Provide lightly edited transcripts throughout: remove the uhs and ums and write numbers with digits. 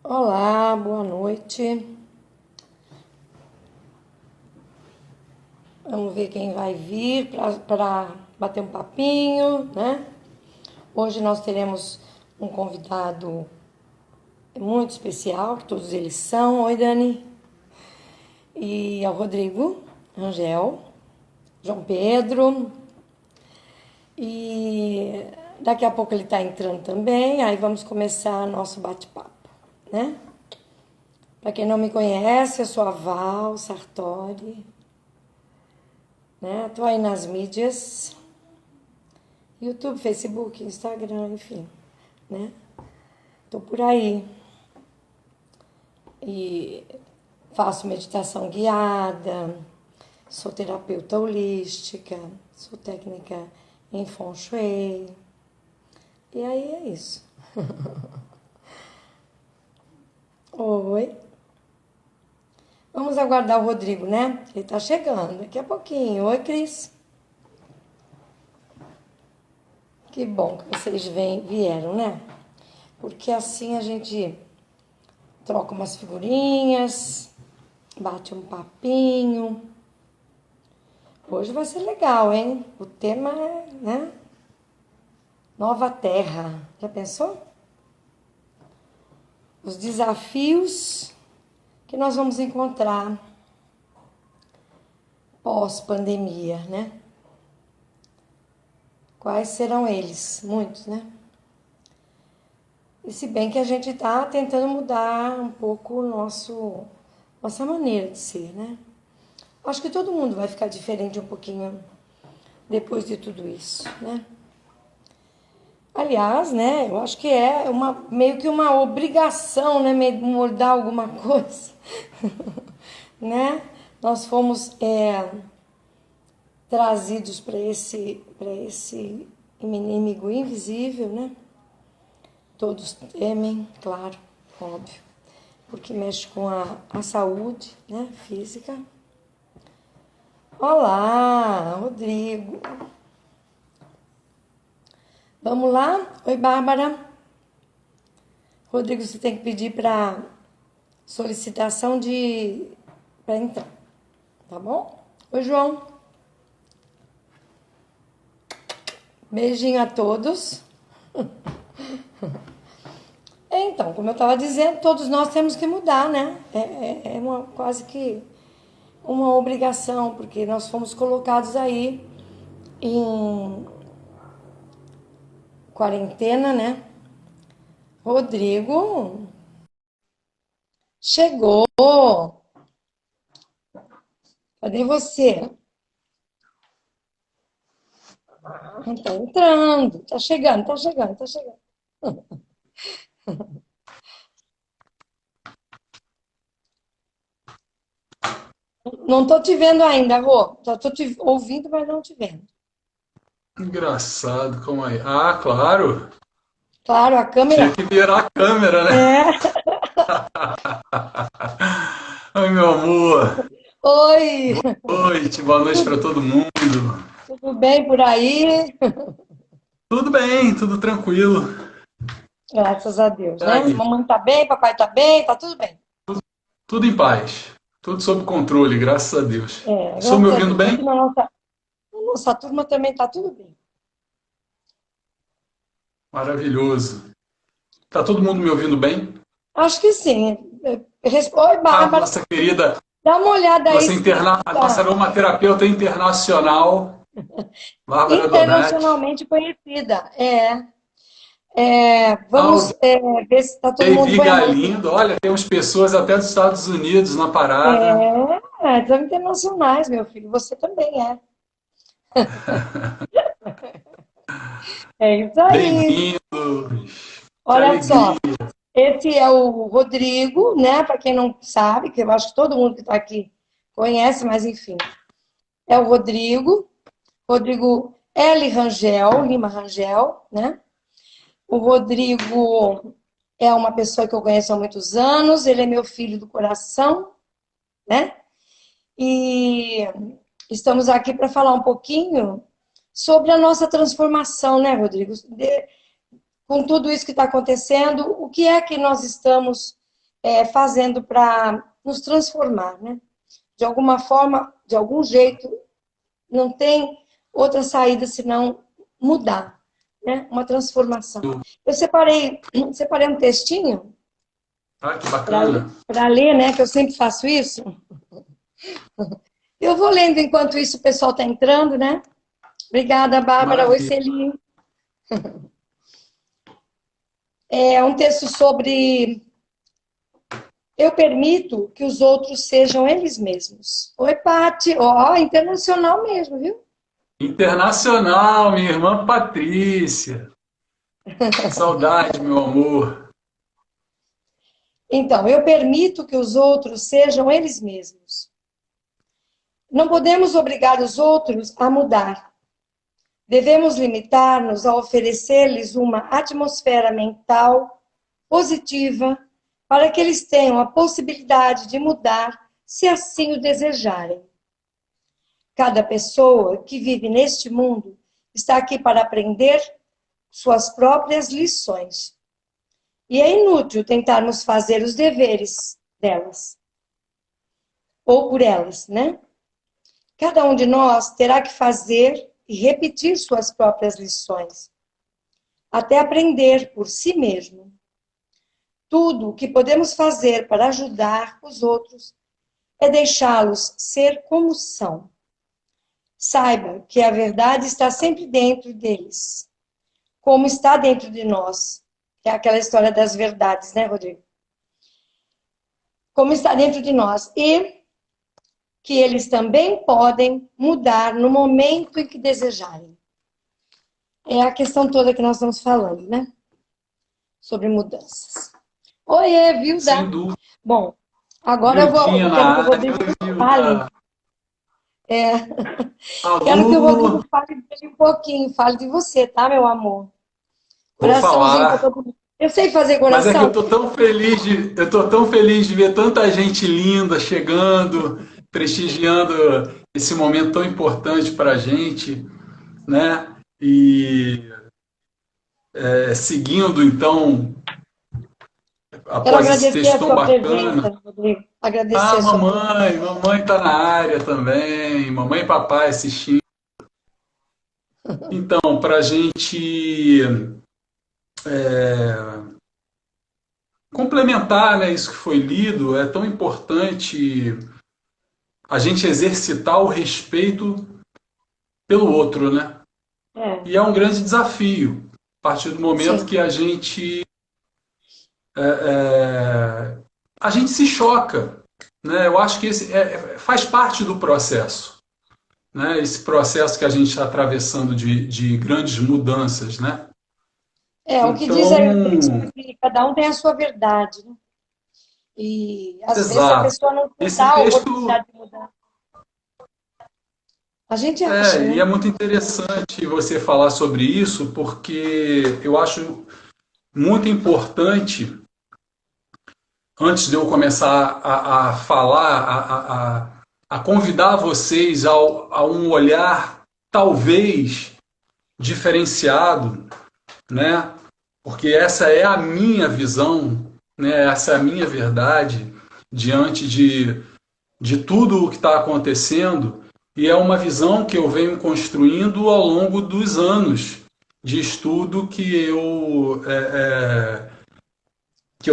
Olá, boa noite. Vamos ver quem vai vir para bater um papinho, né? Hoje nós teremos um convidado muito especial, que todos eles são. Oi, Dani. E é o Rodrigo Rangel, João Pedro. E daqui a pouco ele está entrando também, aí vamos começar nosso bate-papo, né? Para quem não me conhece, eu sou a Val Sartori, né? Tô aí nas mídias, YouTube, Facebook, Instagram, enfim, né? Tô por aí e faço meditação guiada, sou terapeuta holística, sou técnica em Feng Shui. E aí é isso. Oi. Vamos aguardar o Rodrigo, né? Ele tá chegando daqui a pouquinho. Oi, Cris. Que bom que vocês vieram, né? Porque assim a gente troca umas figurinhas, bate um papinho. Hoje vai ser legal, hein? O tema é, né? Nova Terra. Já pensou? Os desafios que nós vamos encontrar pós-pandemia, né? Quais serão eles? Muitos, né? E se bem que a gente está tentando mudar um pouco nossa maneira de ser, né? Acho que todo mundo vai ficar diferente um pouquinho depois de tudo isso, né? Aliás, né, eu acho que é meio que uma obrigação, né, mudar alguma coisa, né? Nós fomos trazidos para esse inimigo invisível, né? Todos temem, claro, óbvio, porque mexe com a saúde, né, física. Olá, Rodrigo. Vamos lá? Oi, Bárbara. Rodrigo, você tem que pedir para solicitação para entrar, tá bom? Oi, João. Beijinho a todos. Então, como eu estava dizendo, todos nós temos que mudar, né? Quase que uma obrigação, porque nós fomos colocados aí em quarentena, né? Rodrigo, chegou! Cadê você? Tá entrando, tá chegando, tá chegando, tá chegando. Não tô te vendo ainda, Rô. Só tô te ouvindo, mas não te vendo. Engraçado, como aí? Ah, claro! Claro, a Tinha câmera. que virar a câmera, né? É. Ai, meu amor! Oi, Boa noite tudo, para todo mundo. tudo bem por aí? Tudo bem, tudo tranquilo. Graças a Deus, E né? aí, Mamãe tá bem, papai tá bem, tá tudo bem. tudo em paz. Tudo sob controle, graças a Deus. Estou me Graças a ouvindo Deus. bem? Aqui na nossa turma também tá tudo bem. Maravilhoso. Tá todo mundo me ouvindo bem? Acho que sim. Oi, A Bárbara, nossa querida, dá uma olhada aí se a nossa tá aromaterapeuta internacional, Bárbara Donati. internacionalmente conhecida. Ah, o Vamos ver se está todo mundo Davi põe a mão. Galindo, olha, temos pessoas até dos Estados Unidos na parada. São internacionais, meu filho. Você também é. É isso aí. Bem-vindos! Que Olha alegria! só, esse é o Rodrigo, né? Para quem não sabe, que eu acho que todo mundo que está aqui conhece, mas enfim, é o Rodrigo. Rodrigo L. Rangel, Lima Rangel, né? O Rodrigo é uma pessoa que eu conheço há muitos anos, ele é meu filho do coração, né? E estamos aqui para falar um pouquinho sobre a nossa transformação, né, Rodrigo? Com tudo isso que está acontecendo, o que é que nós estamos fazendo para nos transformar, né? De alguma forma, de algum jeito, não tem outra saída senão mudar, né? Uma transformação. Eu separei um textinho Que bacana. para ler, né? Que eu sempre faço isso. Eu vou lendo enquanto isso o pessoal está entrando, né? Obrigada, Bárbara. Oi, Celim. É um texto sobre eu permito que os outros sejam eles mesmos. Oi, Pati. Ó, internacional mesmo, viu? Internacional, minha irmã Patrícia. Saudade, meu amor. Então, eu permito que os outros sejam eles mesmos. Não podemos obrigar os outros a mudar. Devemos limitar-nos a oferecer-lhes uma atmosfera mental positiva para que eles tenham a possibilidade de mudar se assim o desejarem. Cada pessoa que vive neste mundo está aqui para aprender suas próprias lições. E é inútil tentarmos fazer os deveres delas. Ou por elas, né? Cada um de nós terá que fazer e repetir suas próprias lições, até aprender por si mesmo. Tudo o que podemos fazer para ajudar os outros é deixá-los ser como são. Saiba que a verdade está sempre dentro deles, como está dentro de nós. Que é aquela história das verdades, né, Rodrigo? Como está dentro de nós. E que eles também podem mudar no momento em que desejarem. É a questão toda que nós estamos falando, né? Sobre mudanças. Oiê, Vilda? Sem dúvida. Bom, agora eu quero que o Rodrigo fale. Quero que o Rodrigo fale um pouquinho, fale de você, tá, meu amor? Coraçãozinho para todo mundo. Eu sei fazer coração. Mas é que eu tô tão feliz de ver tanta gente linda chegando, prestigiando esse momento tão importante para a gente, né? E seguindo, então, após esse texto tão bacana. Agradecer mamãe está na área também, mamãe e papai assistindo. Então, para a gente complementar, né, isso que foi lido, é tão importante a gente exercitar o respeito pelo outro, né? E é um grande desafio, a partir do momento Sim. que a gente se choca, né? Eu acho que esse faz parte do processo, né? Esse processo que a gente está atravessando de grandes mudanças, né? O que diz aí o texto que cada um tem a sua verdade, né? E às vezes a pessoa não dá a oportunidade de mudar. A gente acha, né? E é muito interessante você falar sobre isso, porque eu acho muito importante, antes de eu começar a falar, a convidar vocês a um olhar talvez diferenciado, né? Porque essa é a minha visão, né? Essa é a minha verdade diante de tudo o que está acontecendo, e é uma visão que eu venho construindo ao longo dos anos de estudo que eu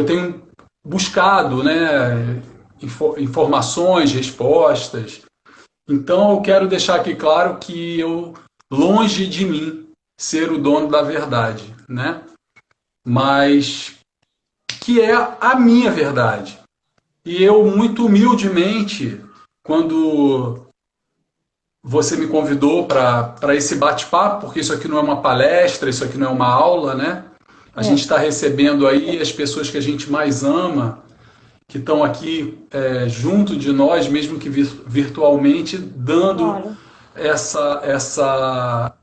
tenho buscado, né? Informações, respostas. Então eu quero deixar aqui claro que longe de mim ser o dono da verdade, né? Mas que é a minha verdade. E eu, muito humildemente, quando você me convidou para esse bate-papo, porque isso aqui não é uma palestra, isso aqui não é uma aula, né? A gente está recebendo aí as pessoas que a gente mais ama, que estão aqui junto de nós, mesmo que virtualmente, dando essa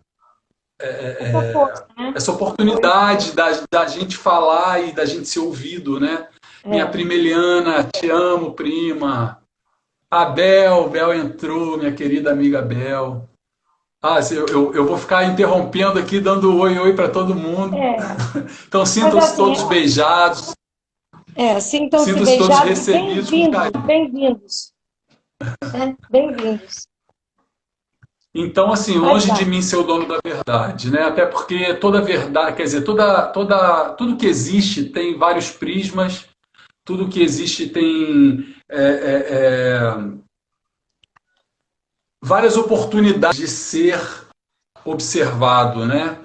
oportunidade da gente falar e da gente ser ouvido, né? Minha prima Eliana, te amo, prima. A Bel entrou, minha querida amiga Bel. Eu vou ficar interrompendo aqui, dando oi para todo mundo. Então sintam-se todos beijados. Sintam-se Sintam-se todos beijados, recebidos com bem-vindos, carinho. bem-vindos, né? Bem-vindos. Então, assim, Mas longe de tá. mim ser o dono da verdade, né? Até porque toda verdade, quer dizer, tudo que existe tem vários prismas, tudo que existe tem várias oportunidades de ser observado, né?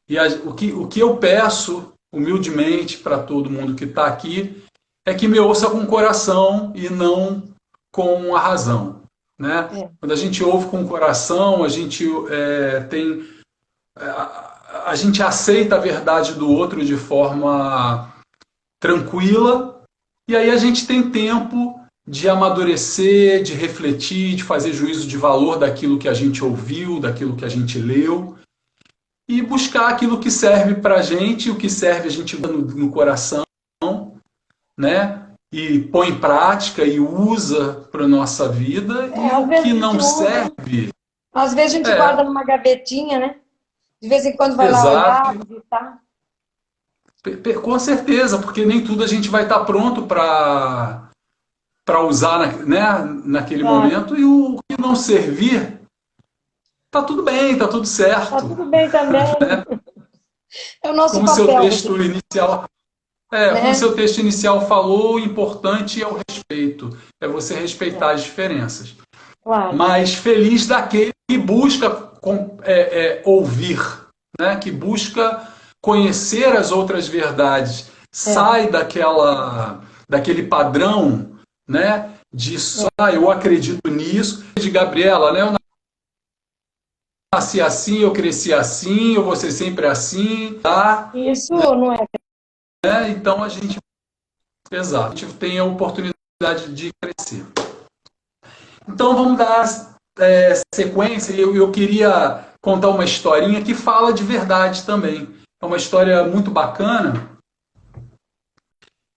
E o que eu peço humildemente para todo mundo que está aqui é que me ouça com o coração e não com a razão, né? É. Quando a gente ouve com o coração, a gente a gente aceita a verdade do outro de forma tranquila e aí a gente tem tempo de amadurecer, de refletir, de fazer juízo de valor daquilo que a gente ouviu, daquilo que a gente leu e buscar aquilo que serve para a gente, o que serve a gente no coração, né? E põe em prática e usa para a nossa vida, e Às o vezes que a gente não usa, serve, às vezes a gente guarda é, numa gavetinha, né? De vez em quando vai lá exato, olhar, visitar. com certeza, porque nem tudo a gente vai estar pronto para usar né, naquele Claro. momento, e o que não servir, tá tudo bem, tá tudo Tá certo. tudo bem também. É o nosso Como o seu papel, texto inicial como o né? seu texto inicial falou, o importante é o respeito, é você respeitar É, as diferenças. claro. Mas feliz daquele que busca ouvir, né? Que busca conhecer as outras verdades, É, sai daquele padrão, né? De só é. eu acredito nisso, de Gabriela, né? Eu nasci assim, eu cresci assim, eu vou ser sempre assim, tá? Isso não é. Então exato, a gente tem a oportunidade de crescer. Então vamos dar sequência. Eu queria contar uma historinha que fala de verdade também. É uma história muito bacana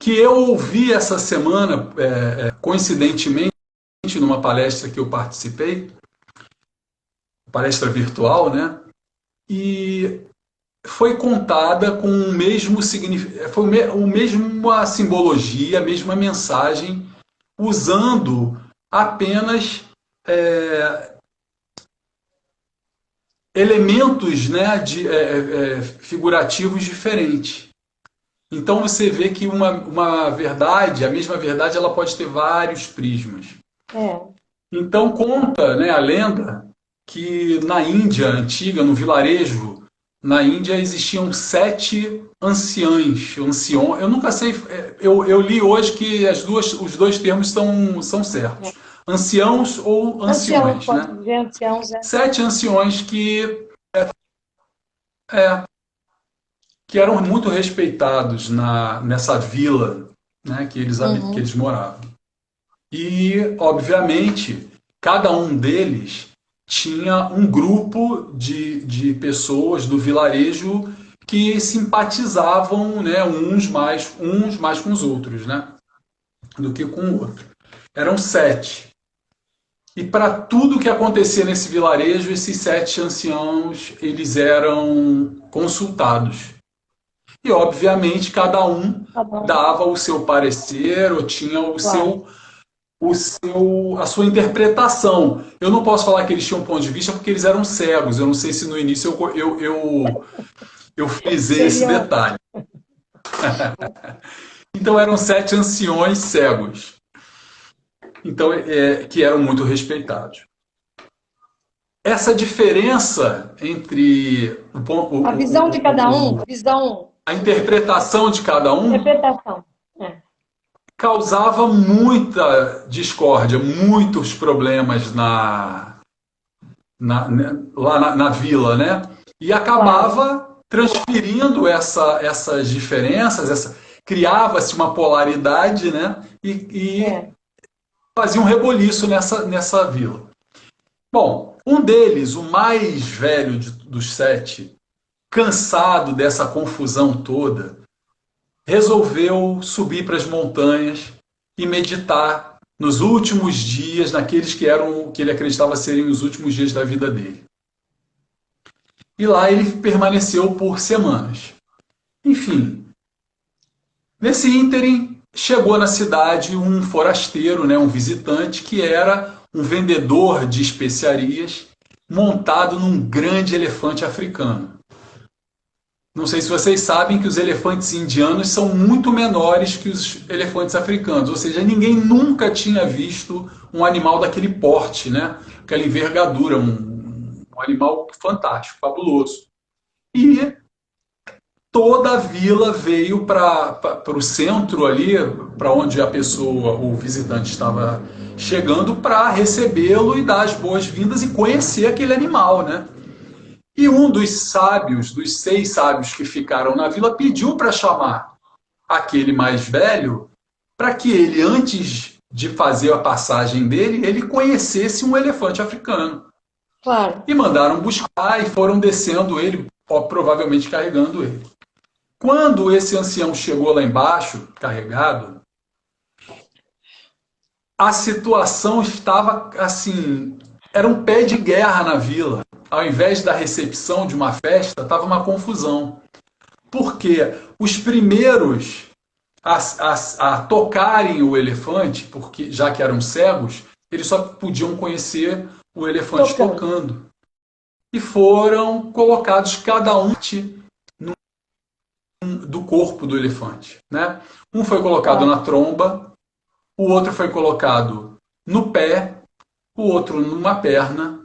que eu ouvi essa semana, coincidentemente, numa palestra que eu participei, palestra virtual, né? E foi contada com o mesmo significado, foi a mesma simbologia, a mesma mensagem, usando apenas elementos, né, figurativos diferentes. Então você vê que uma verdade, a mesma verdade, ela pode ter vários prismas. É. Então conta, né, a lenda que na Índia antiga, no vilarejo, na Índia existiam 7 anciães. Eu nunca sei, eu li hoje que os dois termos são É. certos. Anciãos ou Anciãos, anciões, pode né? dizer, anciãos, é. 7 anciões é, que eram muito respeitados nessa vila, né, que Uhum. eles moravam. E, obviamente, cada um deles tinha um grupo de pessoas do vilarejo que simpatizavam, né, uns mais com os outros, né, do que com o outro. Eram 7. E para tudo que acontecia nesse vilarejo, esses 7 anciãos eles eram consultados. E, obviamente, cada um Tá bom, dava o seu parecer ou tinha claro. a sua interpretação. Eu não posso falar que eles tinham um ponto de vista porque eles eram cegos. Eu não sei se no início eu frisei esse Seria. detalhe. Então eram 7 anciões cegos, então que eram muito respeitados. Essa diferença entre A visão de cada um, visão, a interpretação de cada um interpretação. É. causava muita discórdia, muitos problemas lá na vila, né? E Claro. acabava transferindo essas diferenças, criava-se uma polaridade, né? E É. fazia um reboliço nessa vila. Bom, um deles, o mais velho dos 7, cansado dessa confusão toda, resolveu subir para as montanhas e meditar nos últimos dias, naqueles que ele acreditava serem os últimos dias da vida dele. E lá ele permaneceu por semanas. Enfim, nesse ínterim, chegou na cidade um forasteiro, né, um visitante, que era um vendedor de especiarias montado num grande elefante africano. Não sei se vocês sabem que os elefantes indianos são muito menores que os elefantes africanos, ou seja, ninguém nunca tinha visto um animal daquele porte, né? Aquela envergadura, um animal fantástico, fabuloso. E toda a vila veio para o centro ali, para onde a pessoa, o visitante estava chegando, para recebê-lo e dar as boas-vindas e conhecer aquele animal, né? E um dos sábios, dos 6 sábios que ficaram na vila, pediu para chamar aquele mais velho para que ele, antes de fazer a passagem dele, ele conhecesse um elefante africano. Claro. E mandaram buscar e foram descendo ele, provavelmente carregando ele. Quando esse ancião chegou lá embaixo, carregado, a situação estava assim, era um pé de guerra na vila. Ao invés da recepção de uma festa, estava uma confusão. Porque os primeiros a tocarem o elefante, porque já que eram cegos, eles só podiam conhecer o elefante tocando. E foram colocados cada um do corpo do elefante, né? Um foi colocado na tromba, o outro foi colocado no pé, o outro numa perna,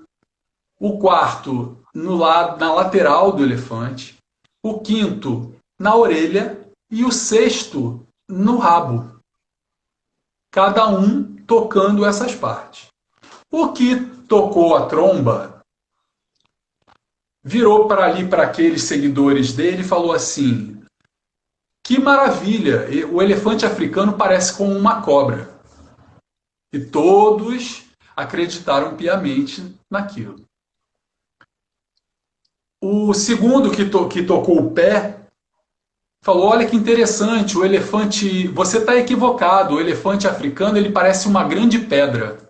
o quarto no lado, na lateral do elefante, o quinto na orelha e o sexto no rabo. Cada um tocando essas partes. O que tocou a tromba virou para ali, para aqueles seguidores dele e falou assim: que maravilha, o elefante africano parece com uma cobra. E todos acreditaram piamente naquilo. O segundo que tocou o pé falou: olha que interessante, o elefante, você está equivocado, o elefante africano ele parece uma grande pedra.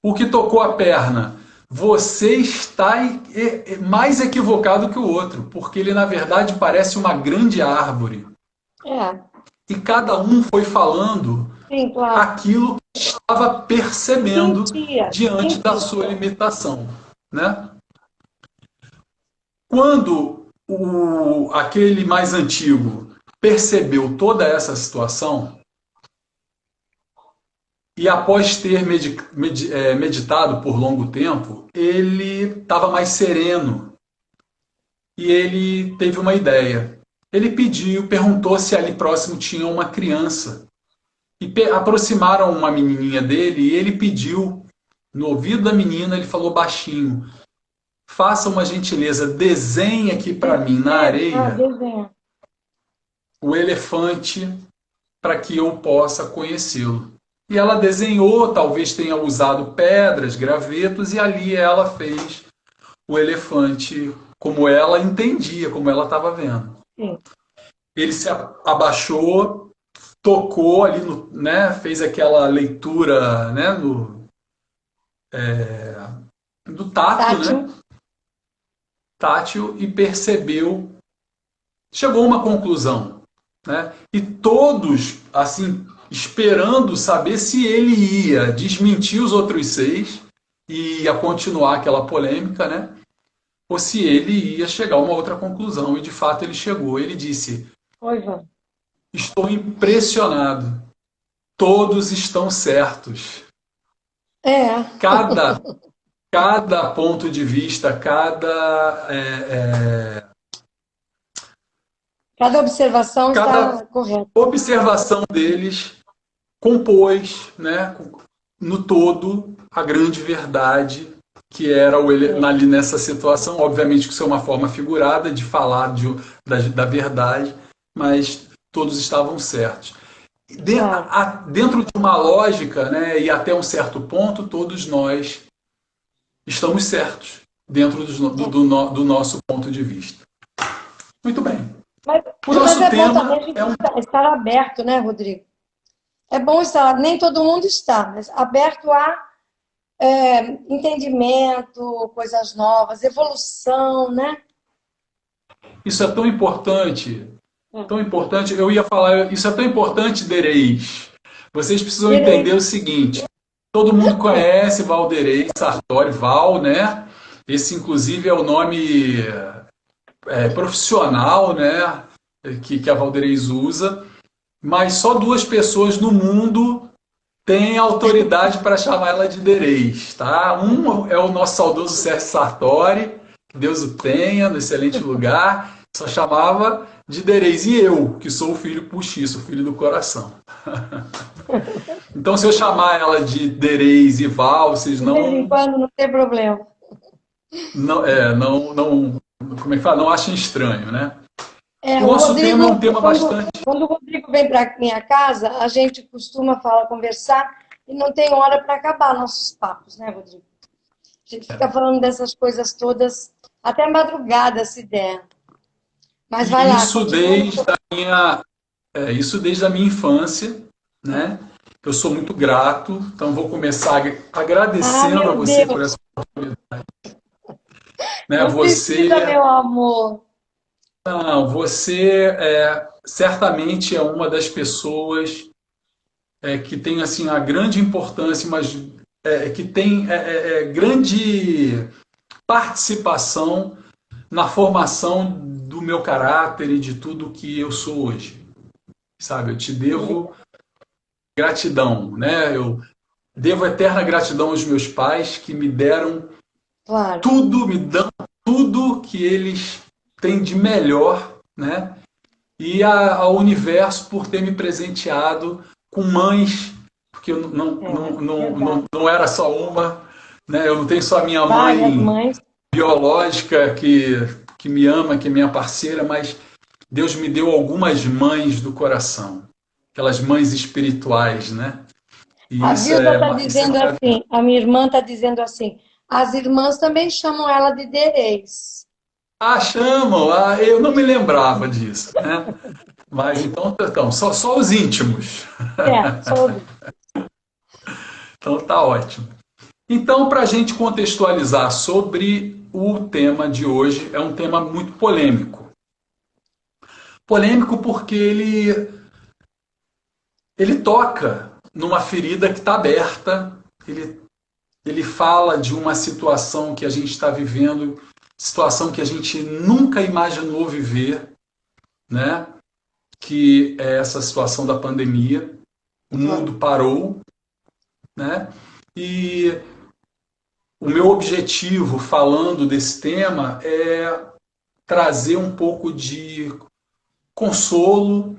O que tocou a perna, você está mais equivocado que o outro, porque ele na verdade parece uma grande árvore. É. E cada um foi falando Sim, claro. aquilo que estava percebendo diante da Sentia. sua limitação, né? Quando aquele mais antigo percebeu toda essa situação, e após ter meditado por longo tempo, ele estava mais sereno e ele teve uma ideia. Ele perguntou se ali próximo tinha uma criança. E aproximaram uma menininha dele e ele pediu, no ouvido da menina, ele falou baixinho: faça uma gentileza, desenhe aqui para mim na areia o elefante para que eu possa conhecê-lo. E ela desenhou, talvez tenha usado pedras, gravetos, e ali ela fez o elefante como ela entendia, como ela estava vendo. Sim. Ele se abaixou, tocou ali, né, fez aquela leitura, né, do tato, né, tátil, e percebeu, chegou a uma conclusão, né, e todos, assim, esperando saber se ele ia desmentir os outros 6 e ia continuar aquela polêmica, né, ou se ele ia chegar a uma outra conclusão. E de fato ele chegou. Ele disse: oi, Ivan. Estou impressionado. Todos estão certos. É. Cada ponto de vista, Cada observação está correta. observação deles compôs, né, no todo, a grande verdade que era ali nessa situação. Obviamente que isso é uma forma figurada de falar da verdade, mas todos estavam certos. Dentro de uma lógica, né, e até um certo ponto, todos nós estamos certos, dentro do nosso ponto de vista. Muito bem. Mas é bom também a gente estar aberto, né, Rodrigo? É bom estar, nem todo mundo está, mas aberto a entendimento, coisas novas, evolução, né? Isso é tão importante. tão importante, eu ia falar, isso é tão importante, Dereis. Vocês precisam entender o seguinte, todo mundo conhece Valderez Sartori, Val, né? Esse, inclusive, é o nome profissional, né? Que a Valderez usa. Mas só duas pessoas no mundo têm autoridade para chamar ela de Dereis, tá? Um é o nosso saudoso Sérgio Sartori, que Deus o tenha, no excelente lugar, só chamava de Dereis. E eu, que sou o filho postiço, o filho do coração. Então, se eu chamar ela de Dereis e Val, vocês De vez em não, quando não tem problema. não, como é que fala? Não achem estranho, né? O O nosso tema é um Rodrigo, tema bastante. quando o Rodrigo vem para minha casa, a gente costuma falar, conversar e não tem hora para acabar nossos papos, né, Rodrigo? A gente fica falando dessas coisas todas até madrugada, se der. Mas vai lá, Isso continua. isso desde a minha infância, né? Eu sou muito grato, então vou começar Ah, agradecendo a meu você por essa, Deus, né? não precisa, meu amor. Você certamente é uma das pessoas que tem assim a grande importância, mas que tem grande participação na formação do meu caráter e de tudo que eu sou hoje, sabe? Eu te devo gratidão, né? Eu devo eterna gratidão aos meus pais que me deram Claro. tudo, me dão tudo que eles têm de melhor, né? E ao universo por ter me presenteado com mães, porque eu não era só uma, né? Eu não tenho só a minha Várias mãe mães. biológica que me ama, que é minha parceira, mas Deus me deu algumas mães do coração, aquelas mães espirituais, né? E A isso Vilda é, está isso é dizendo maravilhoso. assim, a minha irmã está dizendo assim, as irmãs também chamam ela de Dereis. Ah, chamam, eu não me lembrava disso, né? Mas então só os íntimos. Só Então tá ótimo. Então, para a gente contextualizar sobre o tema de hoje, é um tema muito polêmico. Polêmico porque ele toca numa ferida que está aberta, ele fala de uma situação que a gente está vivendo, situação que a gente nunca imaginou viver, né? Que é essa situação da pandemia. O mundo parou, né? E o meu objetivo falando desse tema é trazer um pouco de consolo,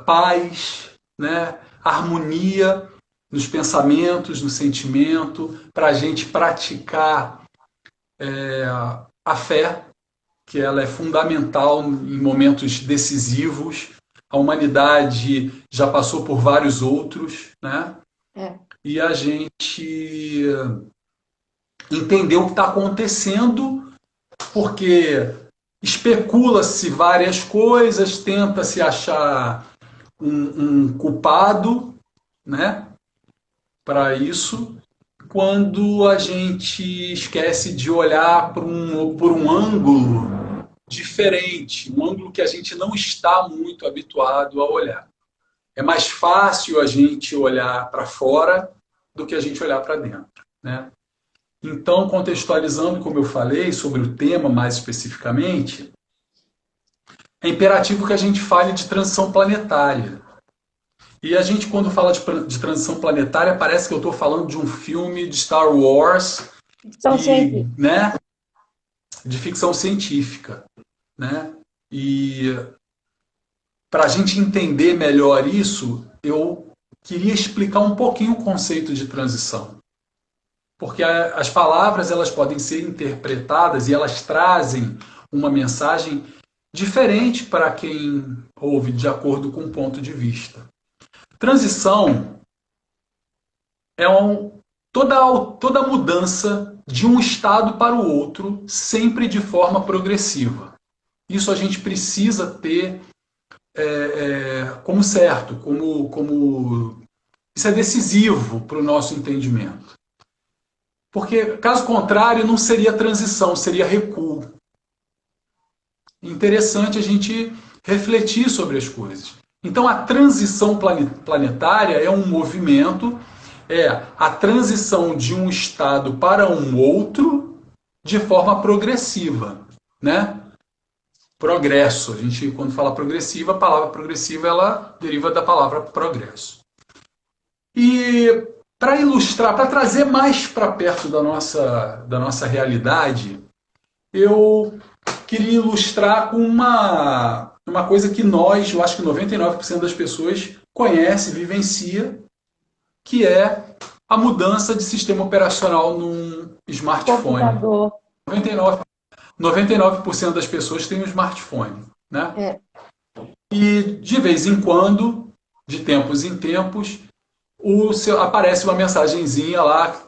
paz, né? Harmonia nos pensamentos, no sentimento, para a gente praticar a fé, que ela é fundamental em momentos decisivos. A humanidade já passou por vários outros, né? É. E a gente entender o que está acontecendo, porque especula-se várias coisas, tenta-se achar um culpado, né, para isso, quando a gente esquece de olhar por um ângulo diferente, um ângulo que a gente não está muito habituado a olhar. É mais fácil a gente olhar para fora do que a gente olhar para dentro, né? Então, contextualizando, como eu falei, sobre o tema mais especificamente, é imperativo que a gente fale de transição planetária. E a gente, quando fala de transição planetária, parece que eu estou falando de um filme de Star Wars, Ficção científica. né, de ficção científica, né? E para a gente entender melhor isso, eu queria explicar um pouquinho o conceito de transição. Porque as palavras elas podem ser interpretadas e elas trazem uma mensagem diferente para quem ouve de acordo com o ponto de vista. Transição é toda mudança de um estado para o outro, sempre de forma progressiva. Isso a gente precisa ter como certo, como isso é decisivo para o nosso entendimento. Porque, caso contrário, não seria transição, seria recuo. Interessante a gente refletir sobre as coisas. Então, a transição planetária é um movimento, é a transição de um estado para um outro de forma progressiva, né? Progresso. A gente, quando fala progressiva, a palavra progressiva ela deriva da palavra progresso. E para ilustrar, para trazer mais para perto da nossa realidade, eu queria ilustrar com uma coisa que nós, eu acho que 99% das pessoas conhece, vivencia, que é a mudança de sistema operacional num smartphone. Computador. 99% das pessoas têm um smartphone, né? É. E de vez em quando, de tempos em tempos, aparece uma mensagenzinha lá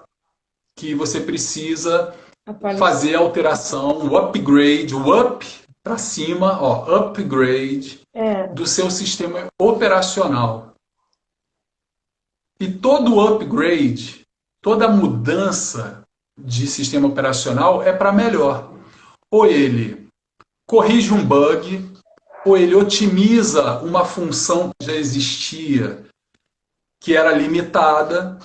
que você precisa fazer a alteração, o upgrade, o up para cima, ó, upgrade do seu sistema operacional. E todo upgrade, toda mudança de sistema operacional é para melhor. Ou ele corrige um bug, ou ele otimiza uma função que já existia, que era limitada,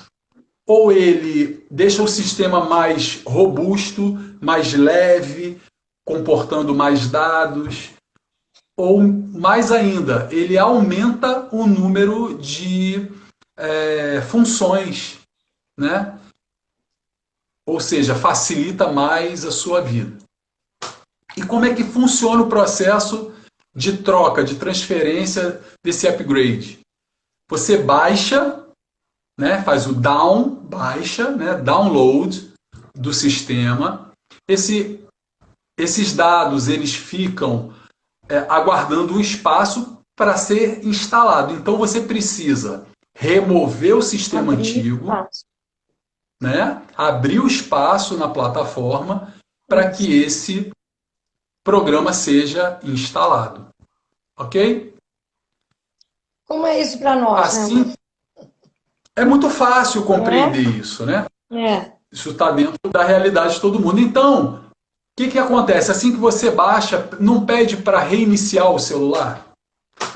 ou ele deixa o sistema mais robusto, mais leve, comportando mais dados, ou mais ainda, ele aumenta o número de funções, né? Ou seja, facilita mais a sua vida. E como é que funciona o processo de troca, de transferência desse upgrade? Você baixa, né, faz o baixa, né, download do sistema. Esses dados eles ficam aguardando um espaço para ser instalado. Então você precisa remover o sistema antigo, né, abrir o espaço na plataforma para que esse programa seja instalado. Ok? Como é isso para nós? Assim, né? É muito fácil compreender isso, né? Isso está dentro da realidade de todo mundo. Então, o que acontece? Assim que você baixa, não pede para reiniciar o celular?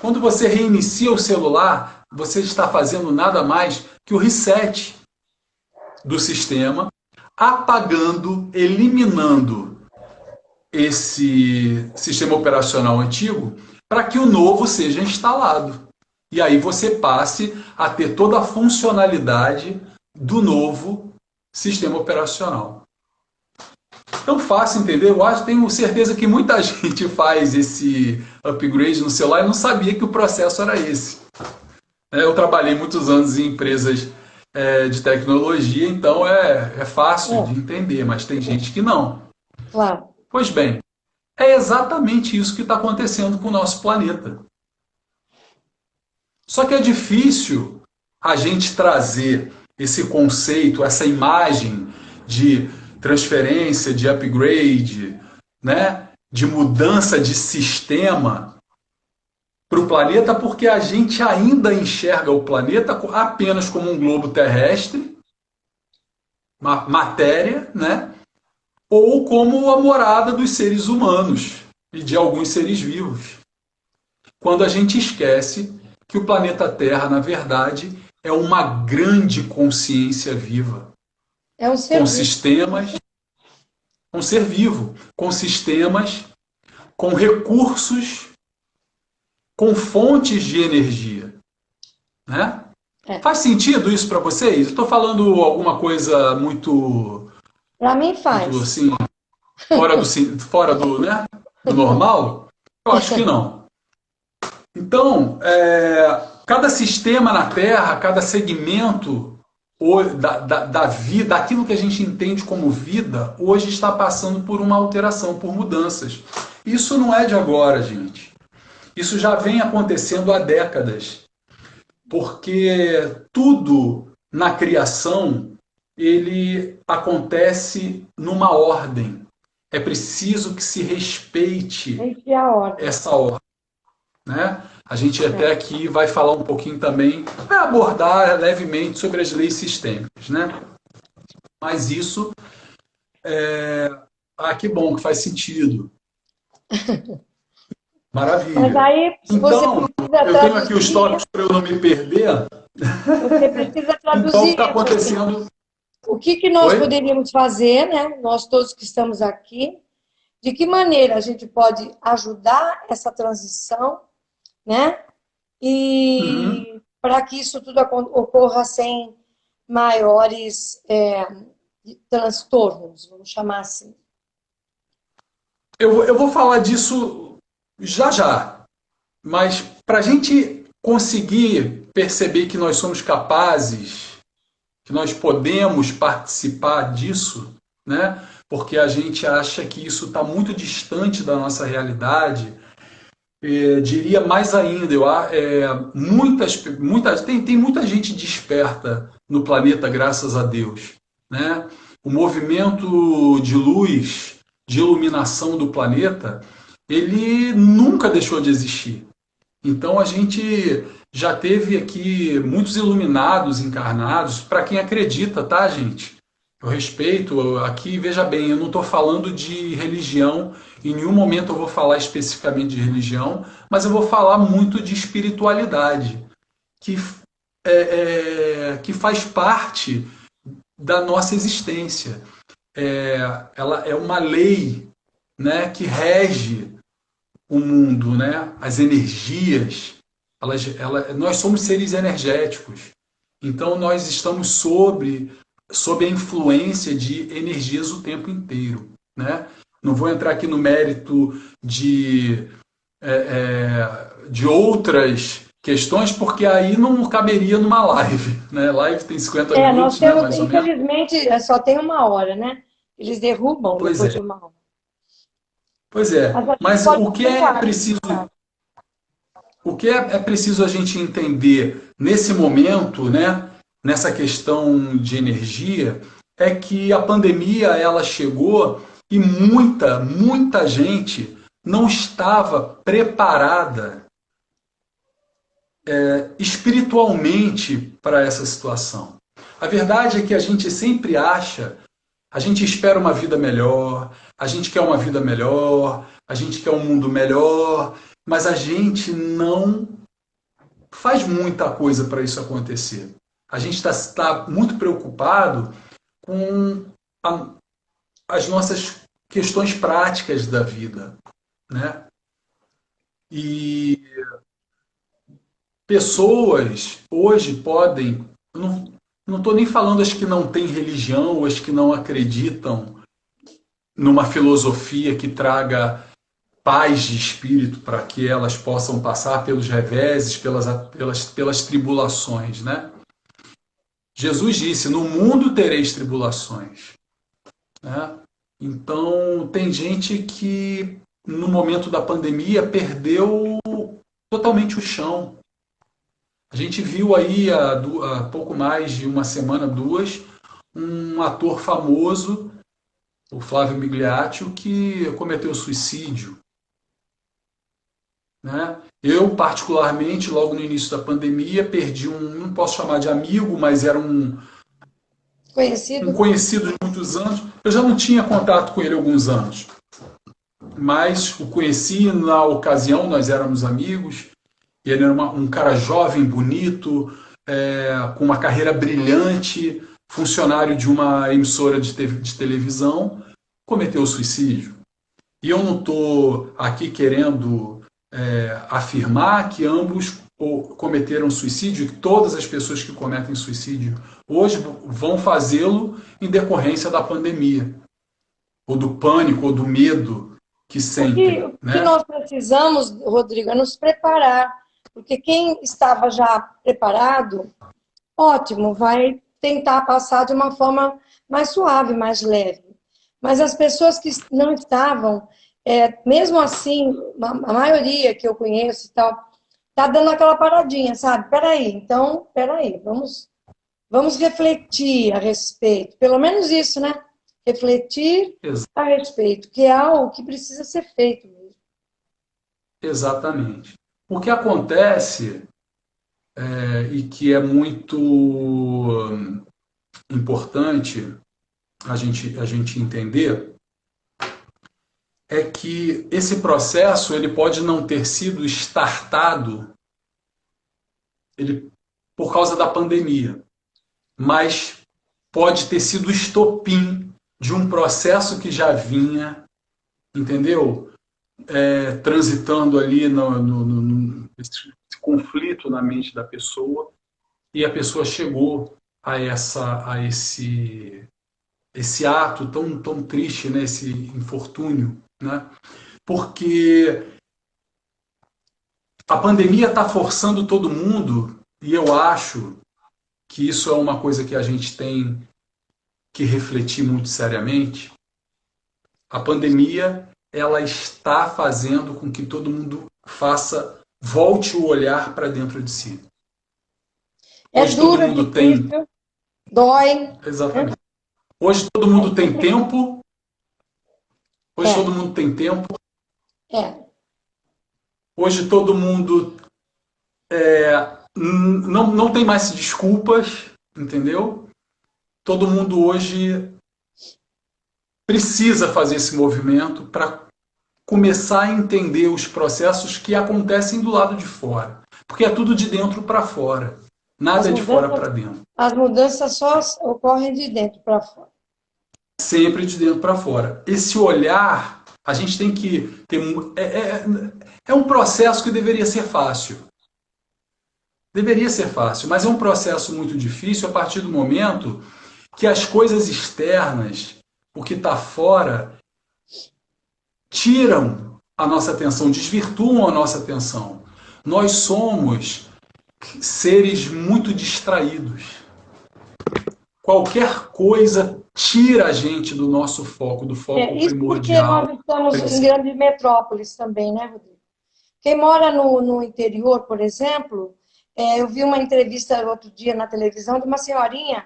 Quando você reinicia o celular, você está fazendo nada mais que o reset do sistema, apagando, eliminando esse sistema operacional antigo para que o novo seja instalado. E aí você passe a ter toda a funcionalidade do novo sistema operacional. Tão fácil, entendeu? Eu tenho certeza que muita gente faz esse upgrade no celular e não sabia que o processo era esse. Eu trabalhei muitos anos em empresas de tecnologia, então é fácil de entender, mas tem gente que não. Claro. Pois bem, é exatamente isso que está acontecendo com o nosso planeta. Só que é difícil a gente trazer esse conceito, essa imagem de transferência, de upgrade, né, de mudança de sistema para o planeta, porque a gente ainda enxerga o planeta apenas como um globo terrestre, uma matéria, né, ou como a morada dos seres humanos e de alguns seres vivos. Quando a gente esquece que o planeta Terra, na verdade, é uma grande consciência viva. É um ser com vivo. sistemas, um ser vivo, com sistemas, com recursos, com fontes de energia. Né? Faz sentido isso para vocês? Estou falando alguma coisa muito... Para mim faz. Muito, assim, fora do, né, do normal? Eu acho que não. Então, cada sistema na Terra, cada segmento da vida, daquilo que a gente entende como vida, hoje está passando por uma alteração, por mudanças. Isso não é de agora, gente. Isso já vem acontecendo há décadas. Porque tudo na criação, ele acontece numa ordem. É preciso que se respeite essa ordem. Né? A gente até aqui vai falar um pouquinho também, vai abordar levemente sobre as leis sistêmicas, né? Mas isso que bom, que faz sentido. Mas Maravilha. aí você Então, precisa eu tenho aqui os traduzir, tópicos para eu não me perder. você precisa Então, o que traduzir está isso, assim. acontecendo? O que que nós Oi? poderíamos fazer, né? Nós todos que estamos aqui, de que maneira a gente pode ajudar essa transição, né? Uhum. E para que isso tudo ocorra sem maiores transtornos, vamos chamar assim. Eu vou falar disso já já, mas para a gente conseguir perceber que nós somos capazes, que nós podemos participar disso, né? Porque a gente acha que isso está muito distante da nossa realidade. Diria mais ainda, tem muita gente desperta no planeta, graças a Deus, né? O movimento de luz, de iluminação do planeta, ele nunca deixou de existir. Então a gente já teve aqui muitos iluminados encarnados, para quem acredita, tá, gente? Eu respeito, aqui veja bem, eu não estou falando de religião, em nenhum momento eu vou falar especificamente de religião, mas eu vou falar muito de espiritualidade, que, que faz parte da nossa existência. Ela é uma lei, né, que rege o mundo, né? As energias, nós somos seres energéticos. Então nós estamos sob a influência de energias o tempo inteiro, né? Não vou entrar aqui no mérito de outras questões, porque aí não caberia numa live, né? Live tem 50 Nós minutos, né? temos, Mais ou menos. infelizmente, só tem uma hora, né? Eles derrubam Pois depois é, de uma hora. pois é. Mas a gente Mas pode o que é tentar. preciso O que é preciso a gente entender nesse momento, né, nessa questão de energia, é que a pandemia ela chegou e muita gente não estava preparada espiritualmente para essa situação. A verdade é que a gente sempre acha, a gente espera uma vida melhor, a gente quer uma vida melhor, a gente quer um mundo melhor, mas a gente não faz muita coisa para isso acontecer. A gente está muito preocupado com a, as nossas questões práticas da vida, né? E pessoas hoje podem, eu não estou nem falando as que não têm religião, as que não acreditam numa filosofia que traga paz de espírito para que elas possam passar pelos reveses, pelas tribulações, né? Jesus disse: no mundo tereis tribulações. Né? Então, tem gente que no momento da pandemia perdeu totalmente o chão. A gente viu aí há pouco mais de uma semana, duas, um ator famoso, o Flávio Migliaccio, que cometeu suicídio. Né? Eu, particularmente, logo no início da pandemia, perdi não posso chamar de amigo, mas era um Conhecido? conhecido de muitos anos. Eu já não tinha contato com ele há alguns anos, mas o conheci na ocasião, nós éramos amigos. Ele era um cara jovem, bonito, com uma carreira brilhante, funcionário de uma emissora de televisão, cometeu suicídio. E eu não estou aqui querendo afirmar que ambos cometeram suicídio, que todas as pessoas que cometem suicídio hoje vão fazê-lo em decorrência da pandemia, ou do pânico, ou do medo que sentem. O que Né? nós precisamos, Rodrigo, é nos preparar. Porque quem estava já preparado, ótimo, vai tentar passar de uma forma mais suave, mais leve. Mas as pessoas que não estavam, mesmo assim, a maioria que eu conheço e tal, tá dando aquela paradinha, sabe? Peraí, vamos refletir a respeito. Pelo menos isso, né? Refletir a respeito, que é algo que precisa ser feito mesmo. Exatamente. O que acontece, e que é muito importante a gente entender, é que esse processo ele pode não ter sido startado ele, por causa da pandemia, mas pode ter sido o estopim de um processo que já vinha, entendeu? Transitando ali nesse conflito na mente da pessoa, e a pessoa chegou a esse ato tão triste, né? Esse infortúnio, né? Porque a pandemia está forçando todo mundo, e eu acho que isso é uma coisa que a gente tem que refletir muito seriamente. A pandemia, ela está fazendo com que todo mundo volte o olhar para dentro de si. É Hoje todo duro, é mundo tem, difícil, dói. exatamente. Hoje todo mundo tem tempo. Hoje todo É, mundo tem tempo. é. Hoje todo mundo não tem mais desculpas, entendeu? Todo mundo hoje precisa fazer esse movimento para começar a entender os processos que acontecem do lado de fora. Porque é tudo de dentro para fora. As Nada é de fora para mudanças, dentro. as mudanças só ocorrem de dentro para fora. Sempre de dentro para fora. Esse olhar, a gente tem que ter. É um processo que deveria ser fácil. Deveria ser fácil, mas é um processo muito difícil a partir do momento que as coisas externas, o que está fora, tiram a nossa atenção, desvirtuam a nossa atenção. Nós somos seres muito distraídos. Qualquer coisa tira a gente do nosso foco, do foco Isso porque primordial. nós estamos em grandes metrópoles também, né, Rodrigo? Quem mora no interior, por exemplo, eu vi uma entrevista outro dia na televisão de uma senhorinha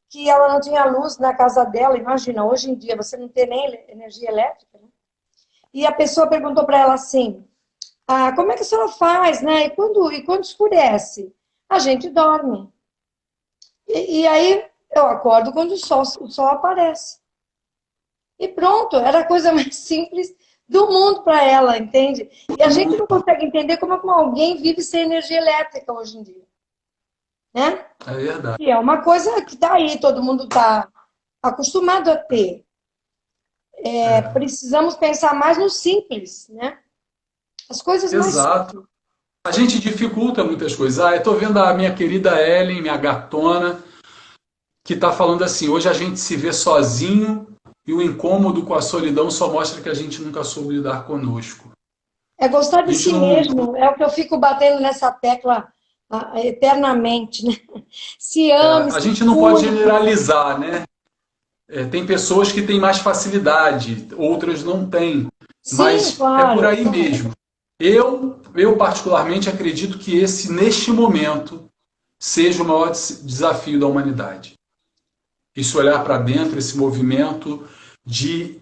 que ela não tinha luz na casa dela. Imagina, hoje em dia você não tem nem energia elétrica, né? E a pessoa perguntou para ela assim: como é que a senhora faz, né? E quando escurece? A gente dorme. E aí eu acordo quando o sol aparece. E pronto, era a coisa mais simples do mundo para ela, entende? E a gente não consegue entender como alguém vive sem energia elétrica hoje em dia, né? É verdade. E é uma coisa que está aí, todo mundo está acostumado a ter. Precisamos pensar mais no simples, né? As coisas mais simples. Exato. A gente dificulta muitas coisas. Eu estou vendo a minha querida Ellen, minha gatona, que está falando assim: hoje a gente se vê sozinho e o incômodo com a solidão só mostra que a gente nunca soube lidar conosco. É gostar A de gente si não, mesmo, é o que eu fico batendo nessa tecla eternamente, né? Se ame, a se gente não pode cuide. generalizar, né? Tem pessoas que têm mais facilidade, outras não têm. Sim, Mas é por claro. aí mesmo. Eu particularmente acredito que neste momento, seja o maior desafio da humanidade. Esse olhar para dentro, esse movimento de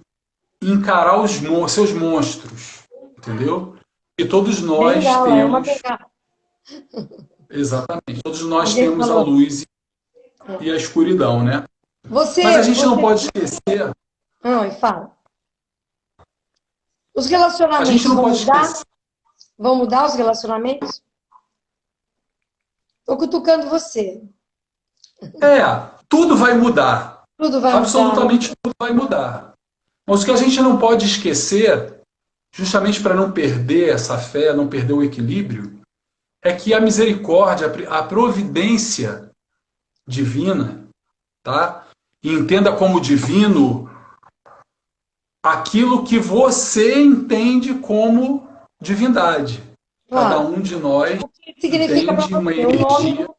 encarar seus monstros, entendeu? E todos nós Bengala, é uma temos, bengala. exatamente, todos nós Alguém temos a falou. luz e a escuridão, né? Mas a Você, gente não você... pode esquecer, Não, e fala. Os a gente relacionamentos não vão pode mudar? esquecer. Vão mudar os relacionamentos? Estou cutucando você. Tudo vai mudar. Tudo vai mudar, né? Absolutamente tudo vai mudar. Mas o que a gente não pode esquecer, justamente para não perder essa fé, não perder o equilíbrio, é que a misericórdia, a providência divina, tá? E entenda como divino aquilo que você entende como divindade. Cada Claro. um de nós O que significa para entende uma você? O nome energia,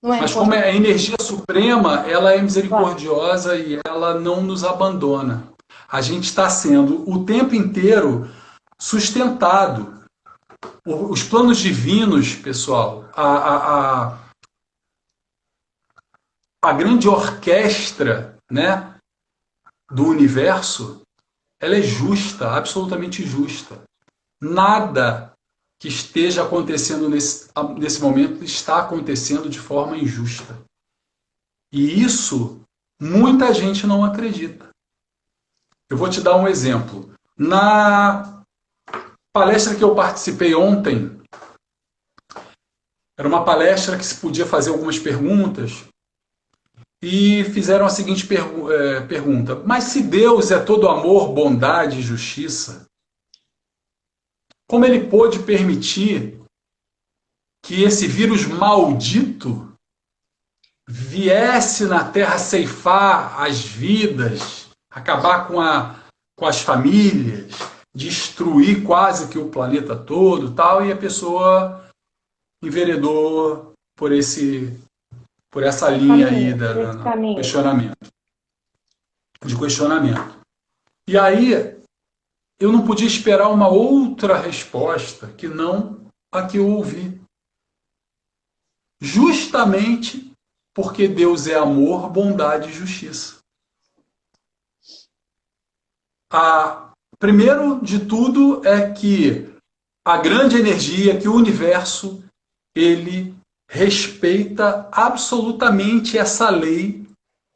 não é mas como é importante. a energia suprema, ela é Claro. misericordiosa e ela não nos abandona. A gente está sendo o tempo inteiro sustentado. Os planos divinos, pessoal, a grande orquestra, né, do universo, ela é justa, absolutamente justa. Nada que esteja acontecendo nesse momento está acontecendo de forma injusta. E isso muita gente não acredita. Eu vou te dar um exemplo. Na palestra que eu participei ontem, era uma palestra que se podia fazer algumas perguntas e fizeram a seguinte pergunta: mas se Deus é todo amor, bondade e justiça, como ele pôde permitir que esse vírus maldito viesse na Terra ceifar as vidas, acabar com as famílias, destruir quase que o planeta todo, tal, e a pessoa enveredou por essa linha aí de questionamento. E aí eu não podia esperar uma outra resposta que não a que eu ouvi. Justamente porque Deus é amor, bondade e justiça. Primeiro de tudo é que a grande energia, que o universo, ele respeita absolutamente essa lei,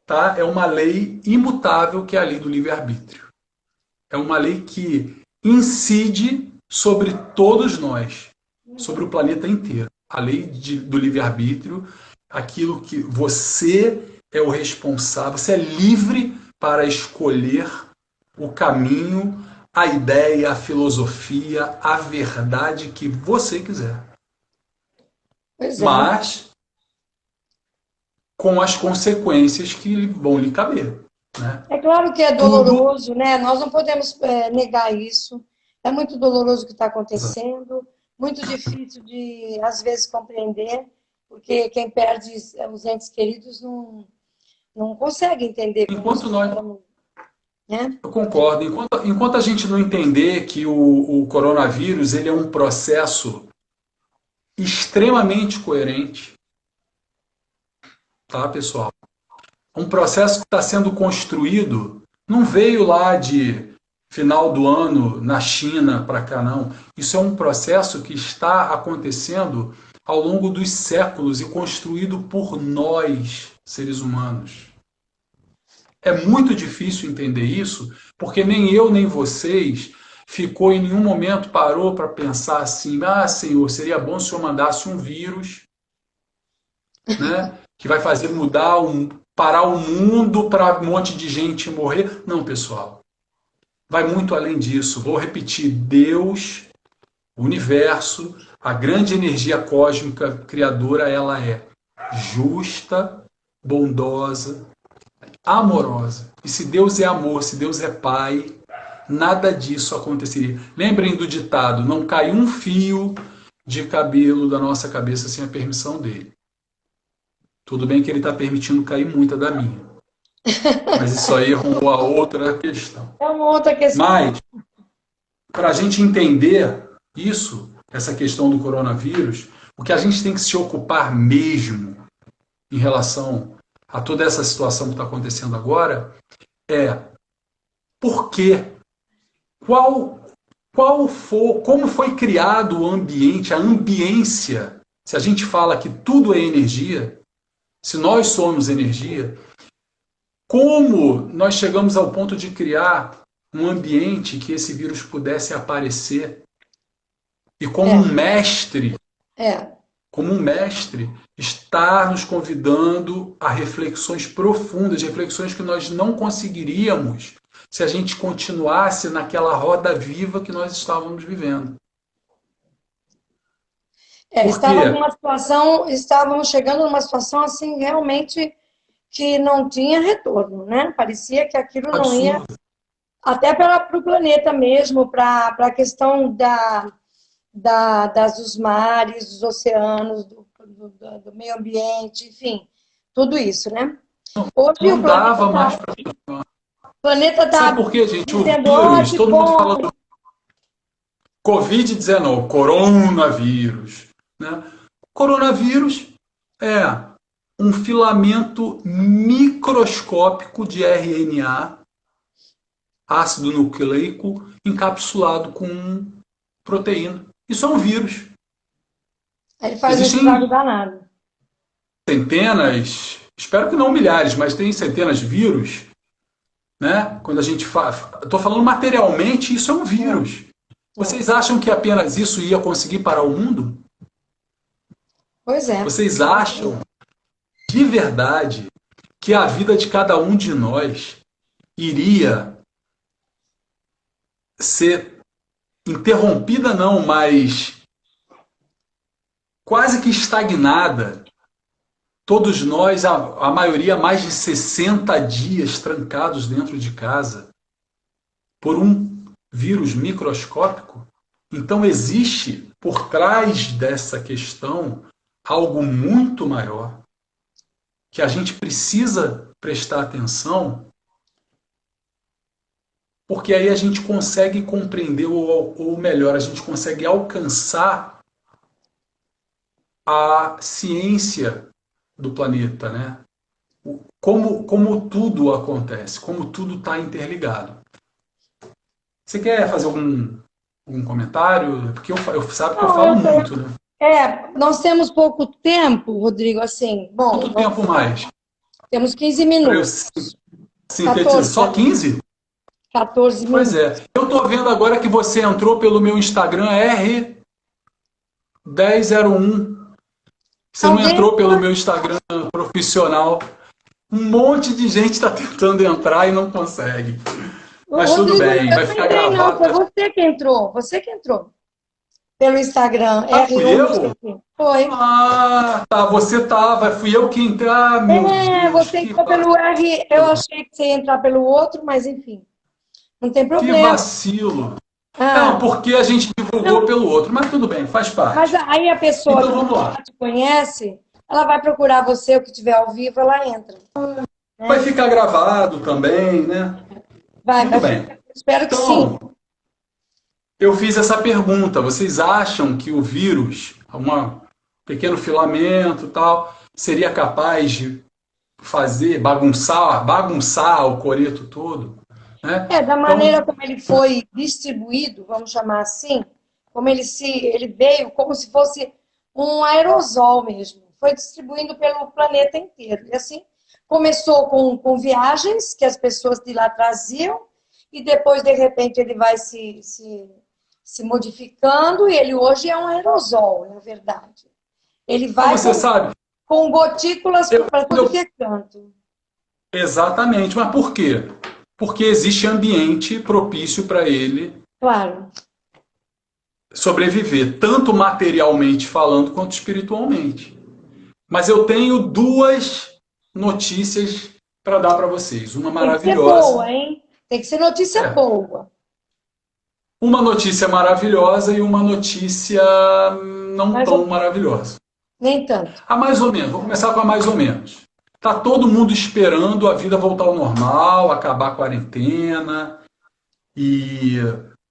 tá? É uma lei imutável, que é a lei do livre-arbítrio. É uma lei que incide sobre todos nós, sobre o planeta inteiro. A lei do livre-arbítrio, aquilo que você é o responsável, você é livre para escolher o caminho, a ideia, a filosofia, a verdade que você quiser. Pois é. Mas com as consequências que vão lhe caber. Né? É claro que é doloroso, né? Nós não podemos negar isso. É muito doloroso o que está acontecendo, muito difícil de, às vezes, compreender, porque quem perde os entes queridos não consegue entender. Enquanto nós... Né? Eu concordo. Enquanto a gente não entender que o coronavírus ele é um processo extremamente coerente, tá, pessoal? Um processo que está sendo construído, não veio lá de final do ano na China para cá, não. Isso é um processo que está acontecendo ao longo dos séculos e construído por nós, seres humanos. É muito difícil entender isso, porque nem eu nem vocês ficou em nenhum momento, parou para pensar assim, Senhor, seria bom se eu mandasse um vírus, né, que vai fazer parar o mundo para um monte de gente morrer. Não, pessoal. Vai muito além disso. Vou repetir, Deus, o universo, a grande energia cósmica criadora, ela é justa, bondosa, amorosa. E se Deus é amor, se Deus é Pai, nada disso aconteceria. Lembrem do ditado, não cai um fio de cabelo da nossa cabeça sem a permissão dele. Tudo bem que ele está permitindo cair muita da minha. Mas isso aí é uma outra questão. É uma outra questão. Mas, para a gente entender isso, essa questão do coronavírus, o que a gente tem que se ocupar mesmo em relação a toda essa situação que está acontecendo agora é por quê? Como foi criado o ambiente, a ambiência? Se a gente fala que tudo é energia, se nós somos energia, como nós chegamos ao ponto de criar um ambiente que esse vírus pudesse aparecer e como um mestre, está nos convidando a reflexões profundas, reflexões que nós não conseguiríamos se a gente continuasse naquela roda viva que nós estávamos vivendo. Estávamos chegando numa situação assim realmente que não tinha retorno, né? Parecia que aquilo não ia, até para o planeta mesmo, para a questão dos mares, dos oceanos, do meio ambiente, enfim, tudo isso, né? Hoje não dava mais para... O planeta está... Sabe por quê, gente? O vírus, todo mundo fala do Covid-19, coronavírus. Né? Coronavírus é um filamento microscópico de RNA, ácido nucleico, encapsulado com proteína. Isso é um vírus. Ele faz um estrago danado. Centenas, espero que não milhares, mas tem centenas de vírus né? Quando a gente faz... Estou falando materialmente, isso é um vírus. Vocês acham que apenas isso ia conseguir parar o mundo? Pois é. Vocês acham de verdade que a vida de cada um de nós iria ser interrompida, não, mas quase que estagnada? Todos nós, a maioria, mais de 60 dias trancados dentro de casa por um vírus microscópico? Então existe por trás dessa questão algo muito maior que a gente precisa prestar atenção, porque aí a gente consegue compreender, ou melhor, a gente consegue alcançar a ciência do planeta, né? Como tudo acontece, como tudo está interligado. Você quer fazer algum comentário? Porque eu sabe que eu Não, falo muito, né? nós temos pouco tempo, Rodrigo, assim, bom, Quanto tempo mais? temos 15 Para eu minutos. sintetizar? 14, Só 15? 14 Pois minutos. é. Eu estou vendo agora que você entrou pelo meu Instagram R1001. Você não Alguém, entrou pelo meu Instagram profissional. Um monte de gente está tentando entrar e não consegue. Mas tudo Rodrigo, bem, eu vai não ficar entrei não, foi gravado. você que entrou pelo Instagram, Ah, fui R1, não sei eu? o quê. Foi. Ah, tá, você tava, fui eu que entrei. Ah, meu Deus, Você entrou pelo R, eu achei que você ia entrar pelo outro, mas enfim, não tem que problema. vacilo. Não, Ah, porque a gente divulgou não, pelo outro, mas tudo bem, faz mas parte. aí a pessoa Então que vamos lá. já te conhece, ela vai procurar você, o que tiver ao vivo, ela entra. Vai Né? ficar gravado também, né? Vai Muito ficar. bem. Espero que sim. Então, eu fiz essa pergunta. Vocês acham que o vírus, um pequeno filamento e tal, seria capaz de fazer, bagunçar o coreto todo? Né? Da maneira Então, como ele foi distribuído, vamos chamar assim, como ele veio como se fosse um aerosol mesmo, foi distribuindo pelo planeta inteiro. E assim, começou com viagens que as pessoas de lá traziam, e depois, de repente, ele vai se modificando, e ele hoje é um aerosol, na verdade. Ele então vai você sabe, com gotículas para tudo que é canto. exatamente. Mas por quê? Porque existe ambiente propício para ele Claro. sobreviver, tanto materialmente falando quanto espiritualmente. Mas eu tenho duas notícias para dar para vocês. Uma Tem que ser maravilhosa. boa, hein? Tem que ser notícia É, boa. uma notícia maravilhosa e uma notícia não Mas tão maravilhosa. nem tanto. A mais ou menos, vou começar com a mais ou menos. Tá todo mundo esperando a vida voltar ao normal, acabar a quarentena e,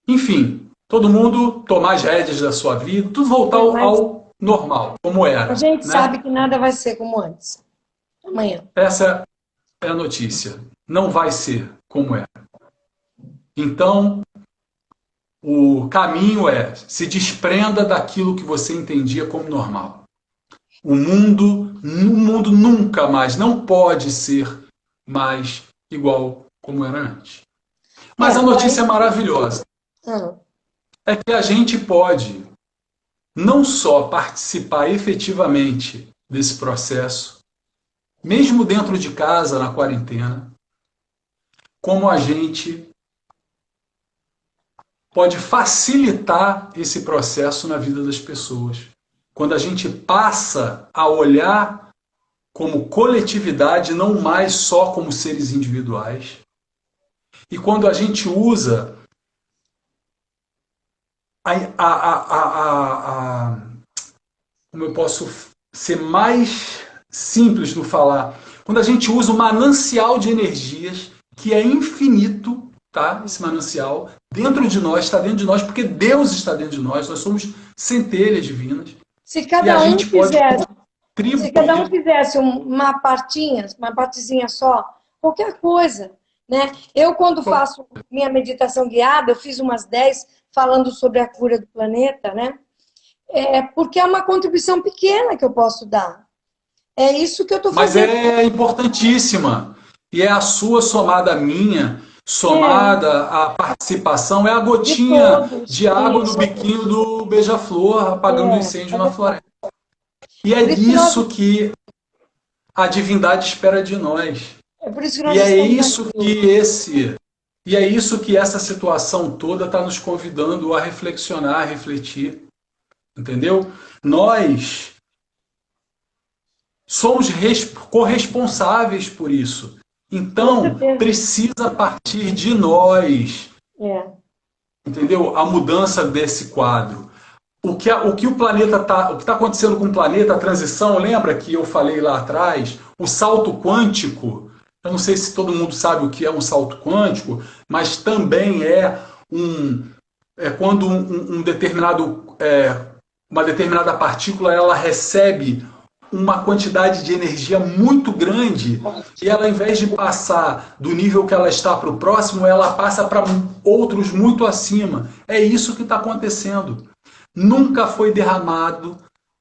enfim, todo mundo tomar as rédeas da sua vida, tudo voltar Mas ao normal, como a era, gente né? sabe que nada vai ser como antes. Amanhã. Essa é a notícia. Não vai ser como era. Então, o caminho é se desprenda daquilo que você entendia como normal. O mundo nunca mais, não pode ser mais igual como era antes. Mas a notícia maravilhosa Ah, é que a gente pode não só participar efetivamente desse processo, mesmo dentro de casa, na quarentena, como a gente pode facilitar esse processo na vida das pessoas. Quando a gente passa a olhar como coletividade, não mais só como seres individuais. E quando a gente usa como eu posso ser mais simples no falar, quando a gente usa o manancial de energias que é infinito, tá? Esse manancial dentro de nós, está dentro de nós, porque Deus está dentro de nós, nós somos centelhas divinas. Se E a cada um gente pode fizesse, se cada um contribuir. fizesse uma partezinha só, qualquer coisa, né? Eu, quando faço minha meditação guiada, eu fiz umas 10 falando sobre a cura do planeta, né? Porque é uma contribuição pequena que eu posso dar. É isso que eu estou Mas fazendo. é importantíssima. E é a sua somada à minha, É, somada à participação, é a de gotinha todos. de água no Isso. biquinho do beija-flor apagando o incêndio É na verdade. floresta. E é Por isso que nós, isso que a divindade espera de nós. é por isso que E nós é estamos aqui isso que hoje. essa situação toda está nos convidando a reflexionar, a refletir, entendeu? Nós somos corresponsáveis por isso. Com Então, certeza. precisa partir de nós, É. entendeu? A mudança desse quadro. O que o planeta tá, o que está acontecendo com o planeta, a transição, lembra que eu falei lá atrás, o salto quântico. Eu não sei se todo mundo sabe o que é um salto quântico, mas também é quando uma determinada partícula ela recebe uma quantidade de energia muito grande e ela, ao invés de passar do nível que ela está para o próximo, ela passa para outros muito acima. É isso que está acontecendo. Nunca foi derramado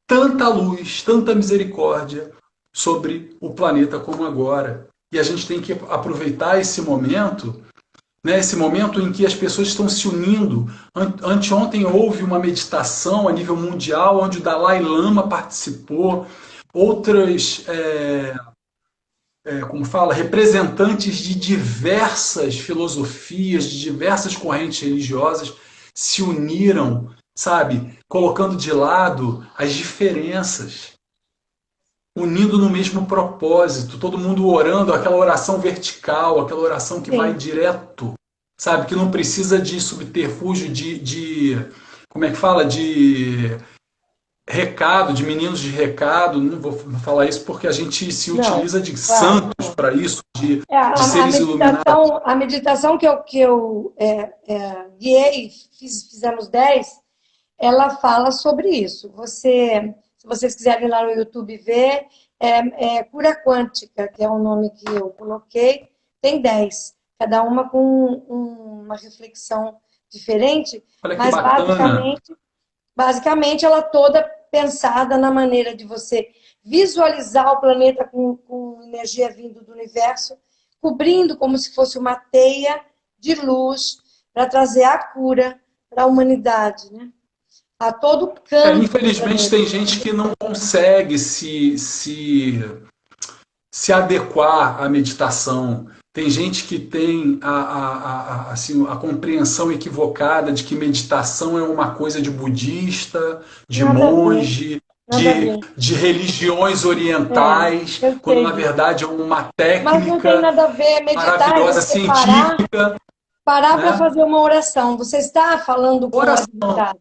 tanta luz, tanta misericórdia sobre o planeta como agora. E a gente tem que aproveitar esse momento, né, esse momento em que as pessoas estão se unindo. Anteontem houve uma meditação a nível mundial, onde o Dalai Lama participou, outras, como fala, representantes de diversas filosofias, de diversas correntes religiosas se uniram, sabe, colocando de lado as diferenças, unindo no mesmo propósito, todo mundo orando aquela oração vertical, aquela oração que vai Sim. direto, sabe, que não precisa de subterfúgio, como é que fala, de recado, de meninos de recado, não vou falar isso porque a gente se Não, utiliza de claro. santos para isso, de A seres iluminados. meditação, que eu guiei, fizemos 10, ela fala sobre isso. Se vocês quiserem ir lá no YouTube ver, Cura Quântica, que é o nome que eu coloquei, tem 10, cada uma com uma reflexão diferente, Olha que mas bacana. basicamente ela toda pensada na maneira de você visualizar o planeta com energia vindo do universo, cobrindo como se fosse uma teia de luz para trazer a cura para a humanidade, né? A todo canto do Infelizmente planeta. tem gente que não consegue se adequar à meditação. Tem gente que tem assim, a compreensão equivocada de que meditação é uma coisa de budista, de Nada a ver, monge, nada a ver. de religiões É, orientais, eu quando sei na disso. verdade é uma Mas não tem técnica nada a ver. Meditar é maravilhosa, você parar, científica, para né? fazer uma oração. Você está falando com a Oração. divindade.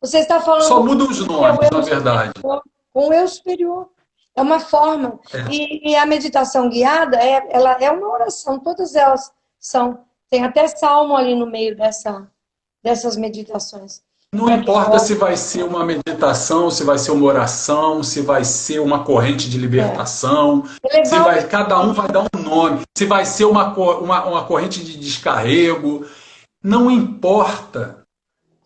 Você está Só falando mudam com os o seu nomes, na eu verdade. superior, com o eu superior. É uma forma. É. E a meditação guiada, ela é uma oração. Todas elas são. Tem até salmo ali no meio dessas meditações. Não Para quem importa se gosta. vai ser uma meditação, se vai ser uma oração, se vai ser uma corrente de É. libertação, se Elevar o vai, cada um vai espírito. dar um nome, se vai ser uma corrente de descarrego, não importa.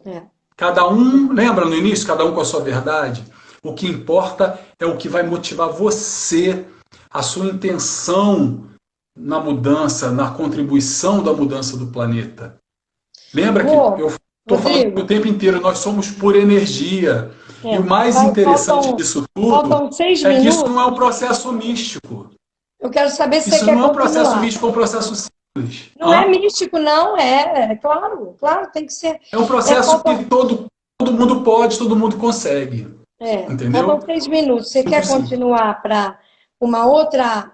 É. Cada um, lembra no início, cada um com a sua verdade? O que importa é o que vai motivar você, a sua intenção na mudança, na contribuição da mudança do planeta. Lembra que Ô, eu estou falando o Rodrigo, tempo inteiro, nós somos por energia. E o mais interessante faltam, disso tudo faltam seis é que isso não é minutos. um processo místico. Eu quero saber se você Isso quer não é um processo continuar. místico, é um processo simples. Não é místico, não, claro, claro, tem que ser. É um processo que Faltam, todo mundo pode, todo mundo consegue. faltam Entendeu? 6 minutos. Você quer Simples assim. continuar para uma outra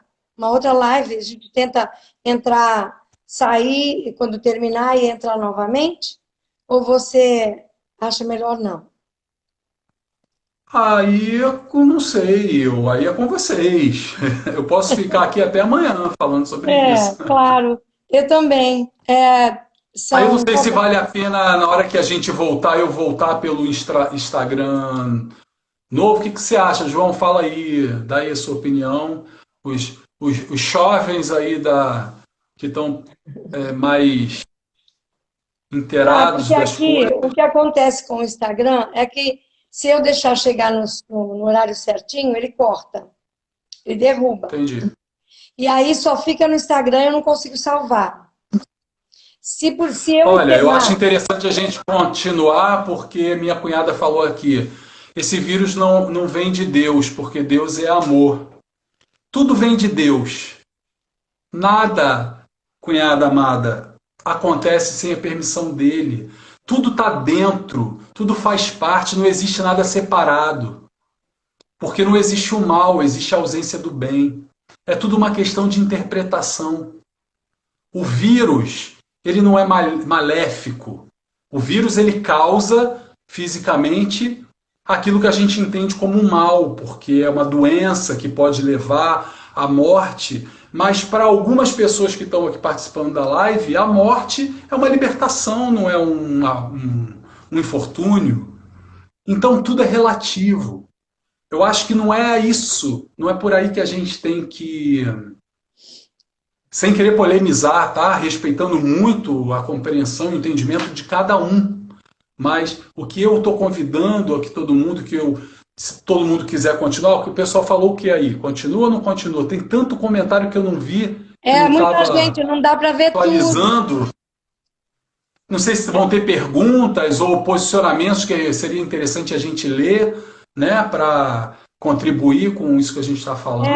live? A gente tenta entrar, sair e quando terminar e entrar novamente? Ou você acha melhor não? Aí eu não sei, aí é com vocês. Eu posso ficar aqui até amanhã falando sobre isso. Claro. Eu também. Aí eu não São. sei se vale a pena, na hora que a gente voltar, eu voltar pelo Instagram novo. O que você acha, João? Fala aí, dá aí a sua opinião. Os jovens aí que estão mais Porque inteirados das aqui coisas. o que acontece com o Instagram é que se eu deixar chegar no horário certinho, ele corta, ele derruba. Entendi. E aí só fica no Instagram, eu não consigo salvar. Se eu Olha, eu acho encerrar... interessante a gente continuar, porque minha cunhada falou aqui, esse vírus não vem de Deus, porque Deus é amor. Tudo vem de Deus. Nada, cunhada amada, acontece sem a permissão dele. Tudo está dentro, tudo faz parte, não existe nada separado. Porque não existe o mal, existe a ausência do bem. É tudo uma questão de interpretação. O vírus, ele não é maléfico. O vírus, ele causa fisicamente aquilo que a gente entende como um mal, porque é uma doença que pode levar à morte. Mas para algumas pessoas que estão aqui participando da live, a morte é uma libertação, não é um infortúnio. Então tudo é relativo. Eu acho que não é isso, não é por aí que a gente tem que, sem querer polemizar, tá? Respeitando muito a compreensão e o entendimento de cada um. Mas o que eu estou convidando aqui todo mundo, se todo mundo quiser continuar, o que o pessoal falou o que aí? Continua ou não continua? Tem tanto comentário que eu não vi, que É, não muita estava gente, não dá para ver tudo. atualizando. Não sei se vão ter perguntas ou posicionamentos que seria interessante a gente ler, né, para contribuir com isso que a gente está É, falando.